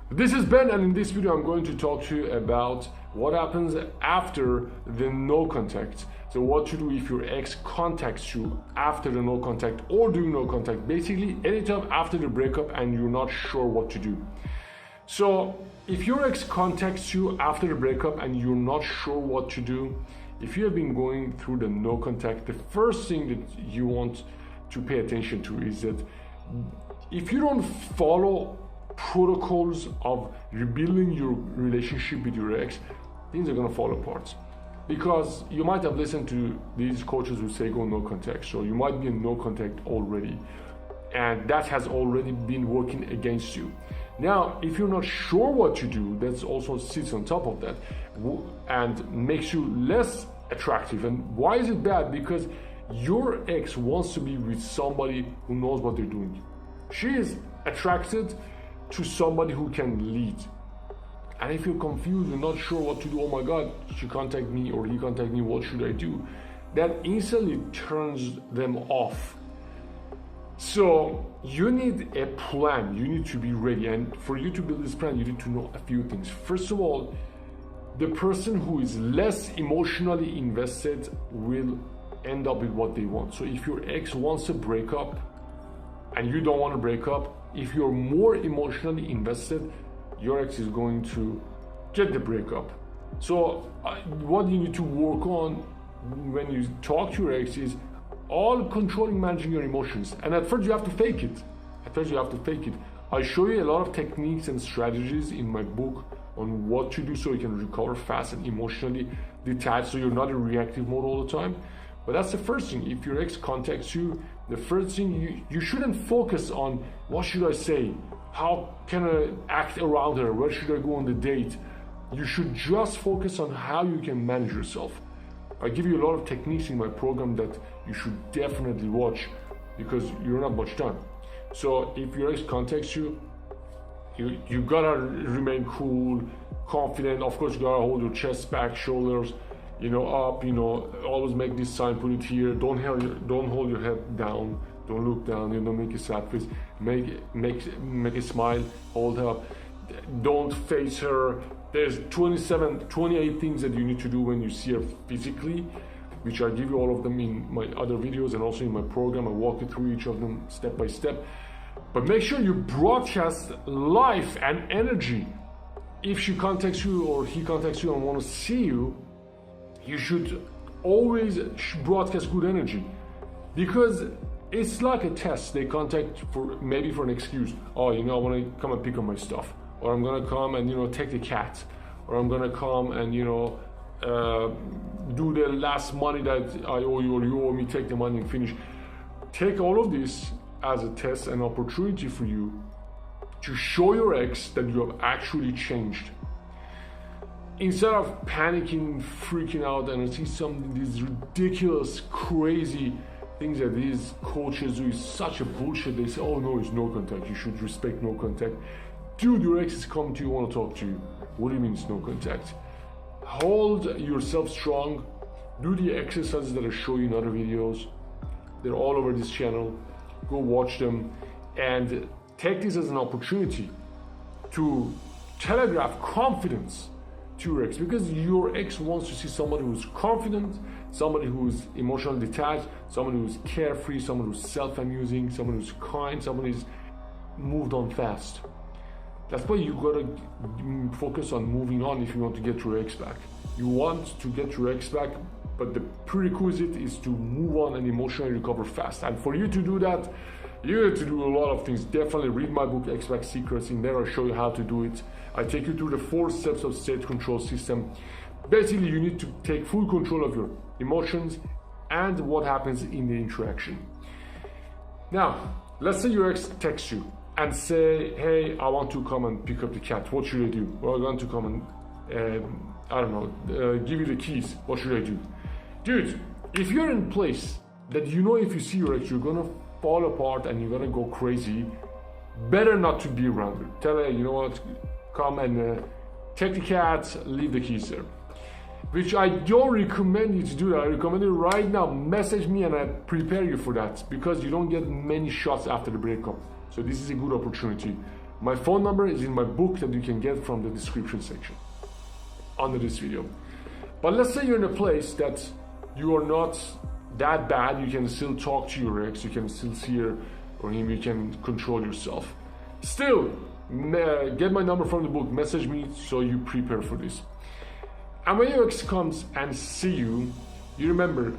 This is Ben, and in this video I'm going to talk to you about what happens after the no contact. So what to do if your ex contacts you after the no contact or during no contact. Basically, anytime after the breakup and you're not sure what to do. So if your ex contacts you after the breakup and you're not sure what to do, if you have been going through the no contact, the first thing that you want to pay attention to is that if you don't follow protocols of rebuilding your relationship with your ex, things are going to fall apart. Because you might have listened to these coaches who say go no contact, so you might be in no contact already, and that has already been working against you. Now, if you're not sure what to do, that also sits on top of that and makes you less attractive. And why is it bad? Because your ex wants to be with somebody who knows what they're doing. She is attracted to somebody who can lead. And if you're confused and not sure what to do, oh my God, she contacted me or he contacted me, what should I do? That instantly turns them off. So you need a plan, you need to be ready. And for you to build this plan, you need to know a few things. First of all, the person who is less emotionally invested will end up with what they want. So if your ex wants to break up and you don't want to break up, if you're more emotionally invested, your ex is going to get the breakup. So what you need to work on when you talk to your ex is all controlling, managing your emotions. And at first you have to fake it. I show you a lot of techniques and strategies in my book on what to do so you can recover fast and emotionally detached, so you're not in reactive mode all the time. But that's the first thing. If your ex contacts you, the first thing you shouldn't focus on what should I say, how can I act around her, where should I go on the date. You should just focus on how you can manage yourself. I give you a lot of techniques in my program that you should definitely watch because you're not much time. So if your ex contacts you, you gotta remain cool, confident. Of course, you gotta hold your chest back, shoulders, up. Always make this sign, put it here. Don't hold your head down. Don't look down. Make a sad face. Make a smile. Hold up. Don't face her. There's 28 things that you need to do when you see her physically, which I give you all of them in my other videos and also in my program. I walk you through each of them step by step. But make sure you broadcast life and energy. If she contacts you or he contacts you and want to see you, you should always broadcast good energy, because it's like a test. They contact for an excuse. Oh, I want to come and pick up my stuff, or I'm gonna come and take the cat, or I'm gonna come and do the last money that I owe you or you owe me. Take the money and finish. Take all of this as a test, an opportunity for you to show your ex that you have actually changed. Instead of panicking, freaking out, and see these ridiculous, crazy things that these coaches do is such a bullshit. They say, oh no, it's no contact. You should respect no contact. Dude, your ex is coming to you, want to talk to you. What do you mean it's no contact? Hold yourself strong. Do the exercises that I show you in other videos. They're all over this channel. Go watch them and take this as an opportunity to telegraph confidence to your ex, because your ex wants to see somebody who's confident, somebody who's emotionally detached, somebody who's carefree, somebody who's self-amusing, somebody who's kind, somebody who's moved on fast. That's why you gotta focus on moving on if you want to get your ex back. You want to get your ex back, but the prerequisite is to move on and emotionally recover fast. And for you to do that, you have to do a lot of things. Definitely read my book, Ex Back Secrets. In there I show you how to do it. I take you through the 4 steps of state control system. Basically, you need to take full control of your emotions and what happens in the interaction. Now, let's say your ex texts you and say, hey, I want to come and pick up the cat. What should I do? Well, I want to come and, give you the keys. What should I do? Dude, if you're in a place that if you see your ex, you're gonna fall apart and you're gonna go crazy, better not to be around her. Tell her, what, come and take the cat, leave the keys there. Which I don't recommend you to do that. I recommend you right now, message me and I prepare you for that, because you don't get many shots after the breakup. So this is a good opportunity. My phone number is in my book that you can get from the description section under this video. But let's say you're in a place that you are not that bad, you can still talk to your ex, you can still see her or him, you can control yourself. Still, get my number from the book, message me so you prepare for this. And when your ex comes and see you, you remember,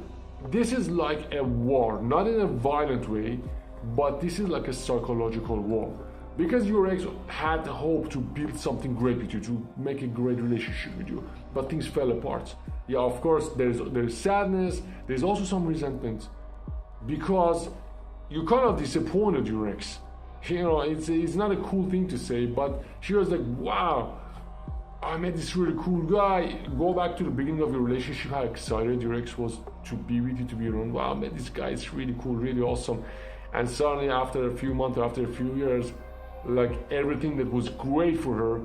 this is like a war, not in a violent way, but this is like a psychological war. Because your ex had hope to build something great with you, to make a great relationship with you, but things fell apart. Yeah, of course, there's sadness, there's also some resentment, because you kind of disappointed your ex. You know, it's not a cool thing to say, but she was like, wow, I met this really cool guy. Go back to the beginning of your relationship, how excited your ex was to be with you, to be around. Wow, I met this guy, it's really cool, really awesome. And suddenly after a few months, after a few years, like everything that was great for her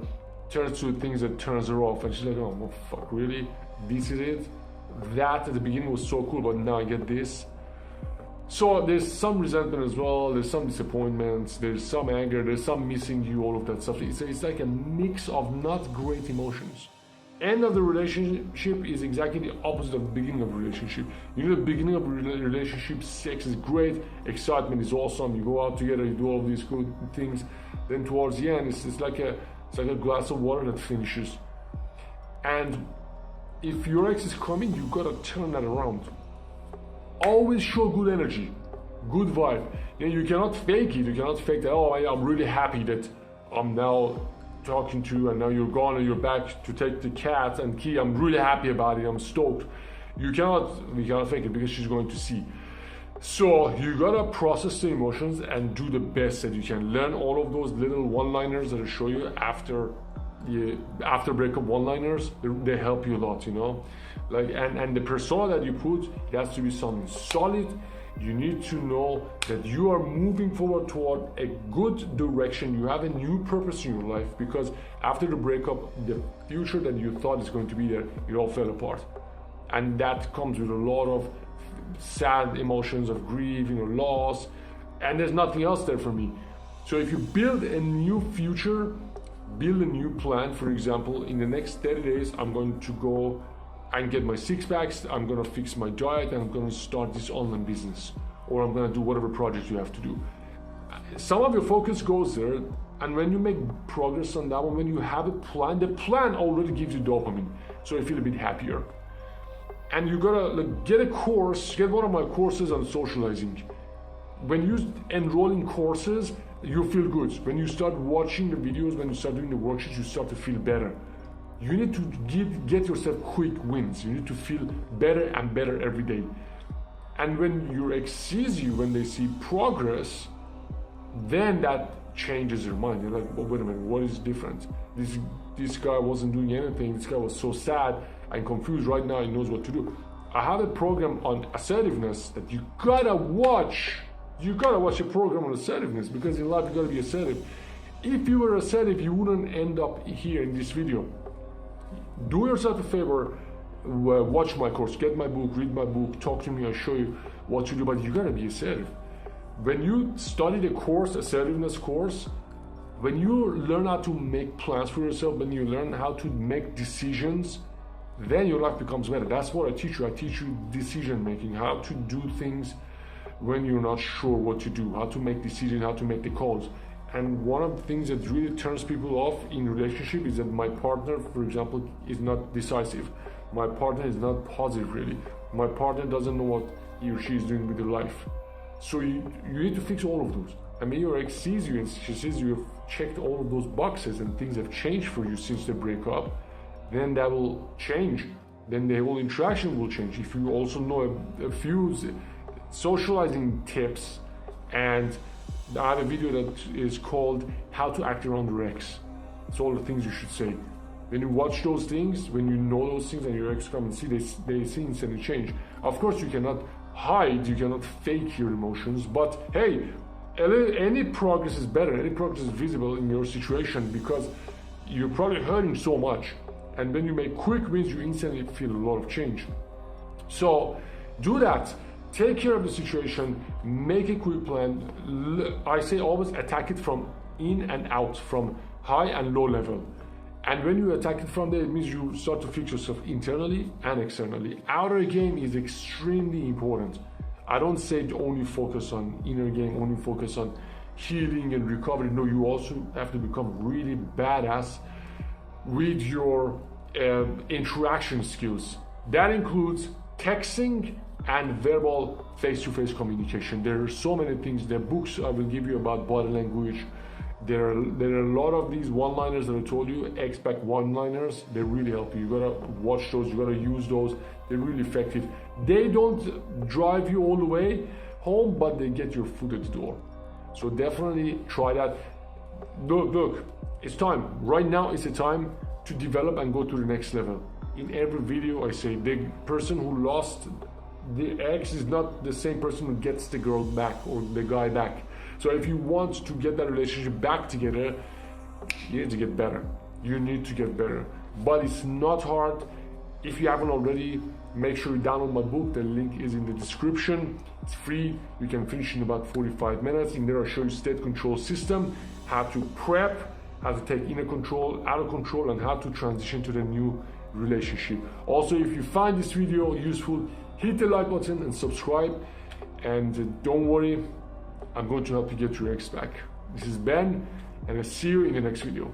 turns to things that turns her off, and she's like, oh well, fuck, really, this is it? That at the beginning was so cool, but now I get this. So there's some resentment as well, there's some disappointments, there's some anger, there's some missing you, all of that stuff. It's like a mix of not great emotions. End of the relationship is exactly the opposite of the beginning of the relationship. You know, the beginning of a relationship, sex is great, excitement is awesome, you go out together, you do all these good things. Then towards the end, it's like a glass of water that finishes. And if your ex is coming, you gotta turn that around. Always show good energy, good vibe. You cannot fake it. You cannot fake that, oh, I'm really happy that I'm now talking to you and now you're gone and you're back to take the cat and key. I'm really happy about it. I'm stoked. We cannot fake it because she's going to see. So you gotta process the emotions and do the best that you can. Learn all of those little one-liners that I show you after breakup one-liners. They help you a lot, you know. Like and the persona that you put, it has to be something solid. You need to know that you are moving forward toward a good direction. You have a new purpose in your life, because after the breakup, the future that you thought is going to be there, it all fell apart. And that comes with a lot of sad emotions of grief, loss, and there's nothing else there for me. So if you build a new future, build a new plan. For example, in the next 30 days, I'm going to go and get my six packs, I'm gonna fix my diet, and I'm gonna start this online business, or I'm gonna do whatever project you have to do. Some of your focus goes there, and when you make progress on that one, when you have a plan, the plan already gives you dopamine, so you feel a bit happier. And you gotta get a course, get one of my courses on socializing. When you enroll in courses, you feel good. When you start watching the videos, when you start doing the worksheets, you start to feel better. You need to get yourself quick wins. You need to feel better and better every day. And when your ex sees you, when they see progress, then that changes their mind. They're like, oh, wait a minute, what is different? This guy wasn't doing anything. This guy was so sad and confused. Right now he knows what to do. I have a program on assertiveness that you gotta watch. You gotta watch a program on assertiveness, because in life you gotta be assertive. If you were assertive, you wouldn't end up here in this video. Do yourself a favor, watch my course, get my book, read my book, talk to me, I'll show you what to do, but you gotta be assertive. When you study the course, assertiveness course, when you learn how to make plans for yourself, when you learn how to make decisions, then your life becomes better. That's what I teach you. I teach you decision making, how to do things when you're not sure what to do, how to make decisions, how to make the calls. And one of the things that really turns people off in relationship is that my partner, for example, is not decisive. My partner is not positive, really. My partner doesn't know what he or she is doing with their life. So you need to fix all of those. I mean, your ex sees you and she sees you have checked all of those boxes and things have changed for you since the breakup, then that will change. Then the whole interaction will change. If you also know a few socializing tips, and I have a video that is called How to Act Around Your Ex. It's all the things you should say. When you watch those things, when you know those things and your ex come and see, they see instantly change. Of course, you cannot hide, you cannot fake your emotions, but hey, any progress is better, any progress is visible in your situation, because you're probably hurting so much. And when you make quick wins, you instantly feel a lot of change. So do that. Take care of the situation, make a quick plan. I say always attack it from in and out from high and low level. And when you attack it from there, it means you start to fix yourself internally and externally. Outer game is extremely important. I don't say to only focus on inner game, only focus on healing and recovery. No, you also have to become really badass with your interaction skills. That includes texting and verbal face-to-face communication. There are so many things. There are books I will give you about body language. There are a lot of these one-liners that I told you, expect one-liners. They really help you. You gotta watch those, you gotta use those. They're really effective. They don't drive you all the way home, but they get your foot at the door. So definitely try that. Look, it's time. Right now is the time to develop and go to the next level. In every video I say, the person who lost the ex is not the same person who gets the girl back or the guy back. So if you want to get that relationship back together, you need to get better. You need to get better. But it's not hard. If you haven't already, make sure you download my book. The link is in the description. It's free. You can finish in about 45 minutes. In there I show you state control system, how to prep, how to take inner control, outer control, and how to transition to the new relationship. Also, if you find this video useful, hit the like button and subscribe. And don't worry, I'm going to help you get your ex back. This is Ben, and I'll see you in the next video.